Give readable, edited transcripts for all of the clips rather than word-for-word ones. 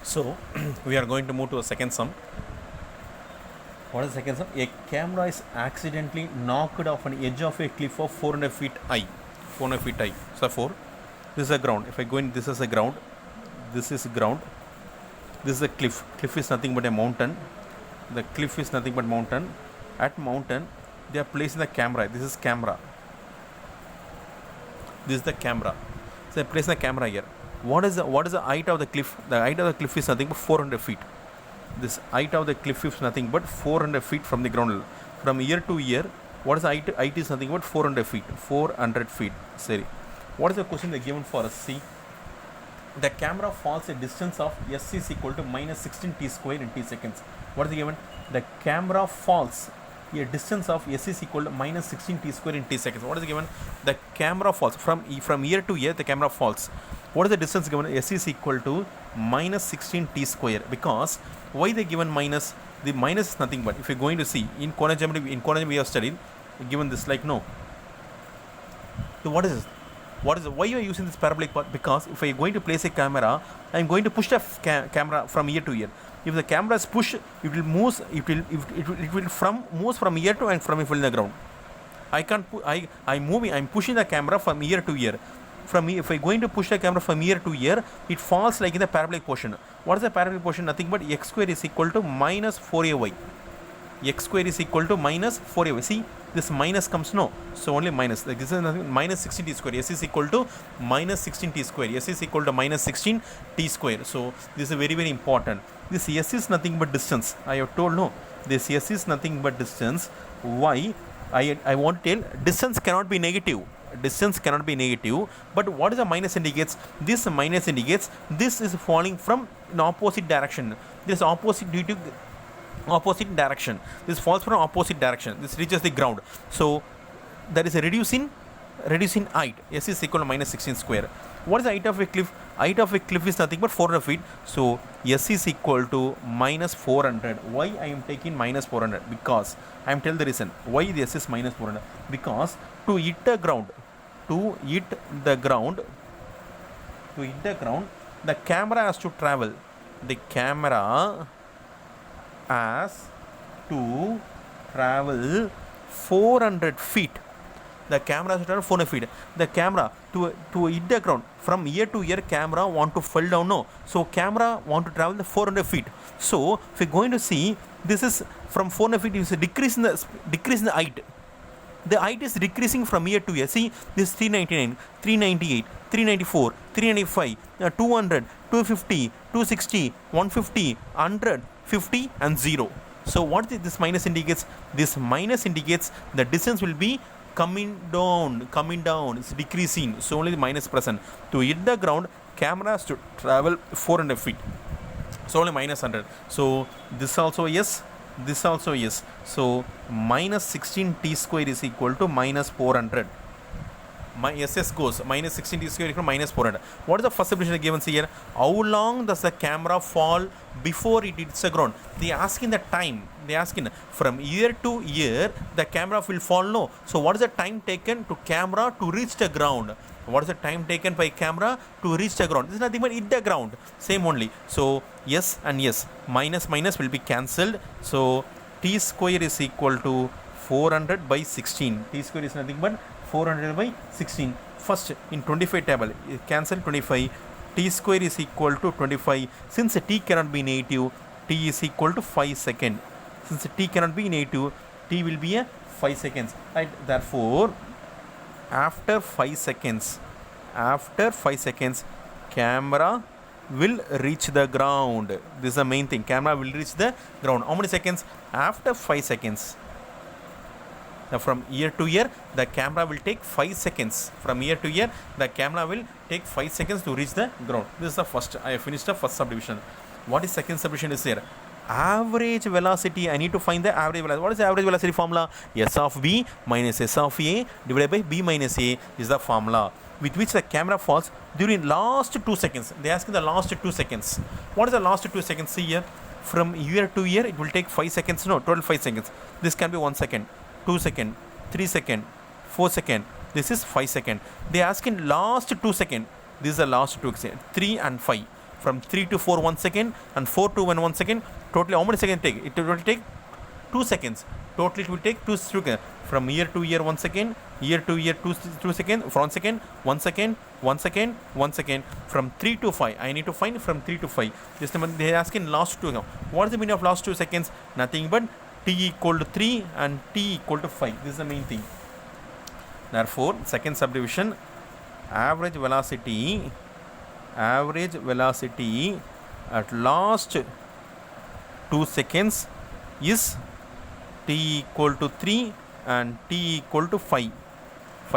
So we are going to move to a second sum. What is the second sum? A camera is accidentally knocked off an edge of a cliff of 400 feet high. 400 feet high. So 4. This is a ground. If I go in, this is a ground. This is ground. This is a cliff. Cliff is nothing but a mountain. The cliff is nothing but mountain. At mountain, they are placing the camera. This is camera. This is the camera. So they are placing the camera here. What is the height of the cliff? The height of the cliff is nothing but 400 feet. This height of the cliff is nothing but 400 feet from the ground level. From year to year, what is the height? Height is nothing but 400 feet. 400 feet. Sorry. What is the question they given for us? See, the camera falls a distance of s is equal to minus 16 t square in t seconds. What is the given? The camera falls a distance of s is equal to minus 16 t square in t seconds. What is given? The camera falls from year to year. The camera falls. What is the distance given? S is equal to minus 16 t square. Because why they given minus? The minus is nothing but, if you're going to see in quantum geometry we have studied, given this like no. So what is this? Why you are using this parabolic path? Because if I am going to place a camera, I am going to push the camera from year to year. If the camera is pushed, it will move. It will moves from year to and from in the ground. I can't. I'm pushing the camera from year to year. If I going to push the camera from year to year, it falls like in the parabolic portion. What is the parabolic portion? Nothing but x square is equal to minus 4ay. X square is equal to minus 4ay. See, this minus comes no, so only minus. Like this is nothing, minus 16 t square. S is equal to minus 16 t square. S is equal to minus 16 t square. So this is very important. This S is nothing but distance. I have told no. This S is nothing but distance. Why? I want to tell distance cannot be negative. Distance cannot be negative. But what is the minus indicates? This minus indicates this is falling from an opposite direction. This opposite due to opposite direction. This falls from opposite direction. This reaches the ground. So there is a reducing height. S is equal to minus 16 square. What is the height of a cliff? Height of a cliff is nothing but 400 feet. So S is equal to minus 400. Why I am taking minus 400? Because I am telling the reason why the S is minus 400. Because to hit the ground, the camera has to travel. The camera has to travel 400 feet. The camera has to travel 400 feet. The camera to hit the ground from year to year, camera want to fall down. No, so camera want to travel the 400 feet. So if you're going to see, this is from 400 feet. Is a decrease in the height. The height is decreasing from year to year. See, this is 399, 398, 394, 395, 200, 250, 260, 150, 100, 50 and 0. So what this minus indicates? This minus indicates the distance will be coming down. It's decreasing. So only the minus present. To hit the ground, camera has to travel 400 feet. So only minus 100. So this also yes. This also yes. So minus 16 t square is equal to minus 400. My SS goes minus 16 t square equal to minus 400. What is the first substitution given here? How long does the camera fall before it hits the ground? They asking the time. They asking from year to year the camera will fall. No. So what is the time taken to camera to reach the ground? What is the time taken by camera to reach the ground? This is nothing but hit the ground. Same only. So yes and yes. Minus will be cancelled. So t square is equal to 400 by 16. T square is nothing but 400 by 16. First in 25 table, cancel 25. T square is equal to 25. Since t cannot be negative, t is equal to 5 seconds. Since t cannot be negative, t will be a 5 seconds. Right? Therefore, after 5 seconds, camera will reach the ground. This is the main thing. Camera will reach the ground. How many seconds? After 5 seconds. Now from year to year, the camera will take 5 seconds. From year to year, the camera will take 5 seconds to reach the ground. This is the first. I have finished the first subdivision. What is second subdivision is here? Average velocity. I need to find the average velocity. What is the average velocity formula? S of B minus S of A divided by B minus A is the formula with which the camera falls during last 2 seconds. They ask in the last 2 seconds. What is the last 2 seconds? See here. From year to year, it will take 5 seconds. No, total 5 seconds. This can be 1 second, 2 second, 3 second, 4 second. This is 5 second. They ask in last 2 second. This is the last 2 seconds. 3 and 5. from 3 to 4 1 second, and 4 to 1 second. Totally how many seconds take? It will take 2 seconds. Totally it will take 2 seconds. From year to year 1 second, year to year 2 seconds, 1 second, 1 second, 1 second, 1 second. From 3 to 5, I need to find from 3 to 5. Just they are asking last 2. What is the meaning of last 2 seconds? Nothing but t equal to 3 and t equal to 5. This is the main thing. Therefore, second subdivision, average velocity at last 2 seconds is t equal to 3 and t equal to 5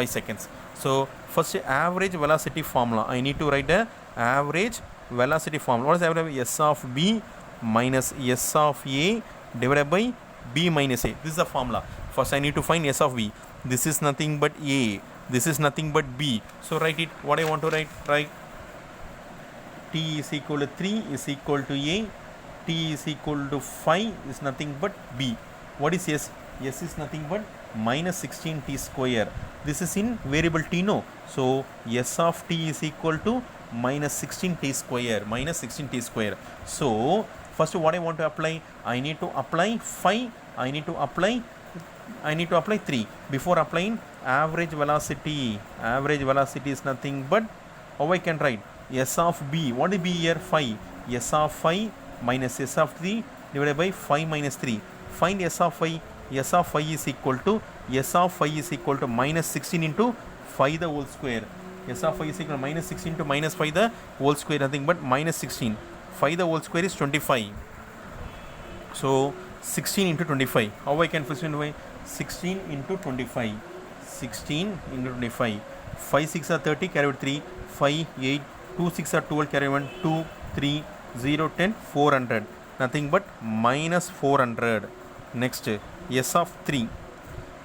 seconds. So first average velocity formula, I need to write the average velocity formula. What is average? S of b minus s of a divided by b minus a. This is the formula. First I need to find s of b. This is nothing but a, this is nothing but b. So write it. What I want to write? Write t is equal to 3 is equal to a, t is equal to 5 is nothing but b. What is s? S is nothing but minus 16 t square. This is in variable t, no? So s of t is equal to minus 16 t square. Minus 16 t square. So first what I want to apply? I need to apply 5. I need to apply 3. Before applying average velocity is nothing but how I can write? S of b. What is b here? 5. S of 5 minus s of 3 divided by 5 minus 3. Find s of 5. S of 5 is equal to minus 16 into 5 the whole square. S of 5 is equal to minus 16 to minus 5 the whole square, nothing but minus 16. 5 the whole square is 25. So 16 into 25. How I can simplify? 16 into 25. 16 into 25. 5 6 are 30, carry out 3. 5 8, 2 6 are 12, carry 1. 2 3 0 10 400. Nothing but minus 400. Next, s of 3.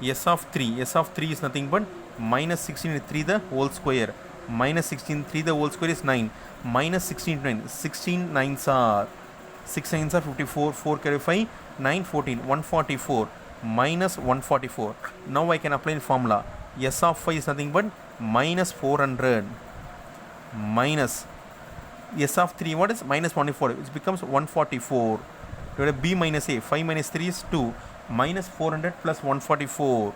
S of 3 is nothing but minus 16 into 3 the whole square. Minus 16 3 the whole square is 9. Minus 16 into 9. 16 9s are 6 9s are 54. 4 carry 5. 9 14. 144. Minus 144. Now I can apply the formula. S of 5 is nothing but minus 400. Minus s of 3, what is? Minus 24. It becomes 144. Divided b minus a. 5 minus 3 is 2. Minus 400 plus 144.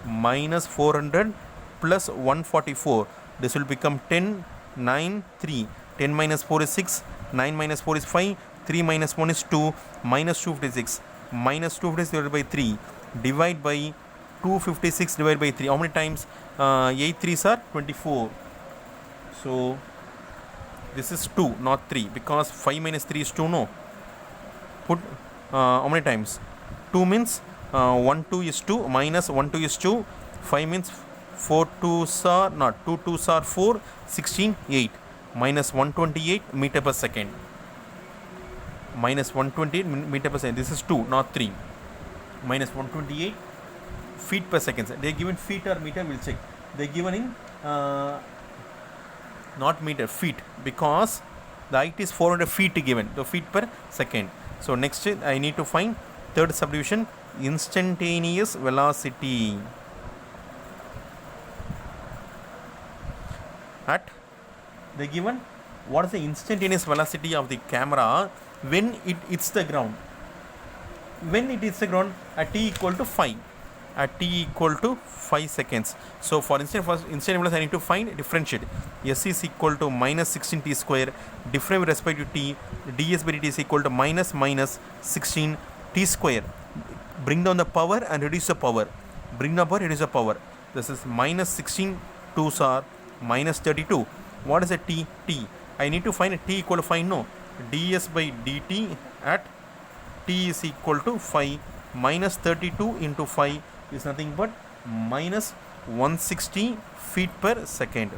Minus 400 plus 144. This will become 10, 9, 3. 10 minus 4 is 6. 9 minus 4 is 5. 3 minus 1 is 2. Minus 256. Minus 256 divided by 3. Divide by 256 divided by 3. How many times? 8 3s are 24. So this is 2, not 3, because 5 minus 3 is 2, no? Put how many times? 2 means 1 2 is 2, minus 1 2 is 2. 5 means 4 2s are not 2 2s are 4. 16 8. Minus 128 meter per second. Minus 128 meter per second. This is 2, not 3. Minus 128 feet per second. They are given feet or meter, we'll check. They are given in not meter, feet, because the height is 400 feet given, the feet per second. So next I need to find third subdivision, instantaneous velocity at the given. What is the instantaneous velocity of the camera when it hits the ground? When it hits the ground at t equal to 5. At t equal to 5 seconds. So for instance, first instant velocity I need to find differentiate. S is equal to minus 16 t square. Different with respect to t. ds by dt is equal to minus 16 t square. Bring down the power and reduce the power. Bring the power, reduce the power. This is minus 16 2s are minus 32. What is a t? T. I need to find a t equal to 5. No. ds by dt at t is equal to 5. Minus 32 into 5 is nothing but minus 160 feet per second.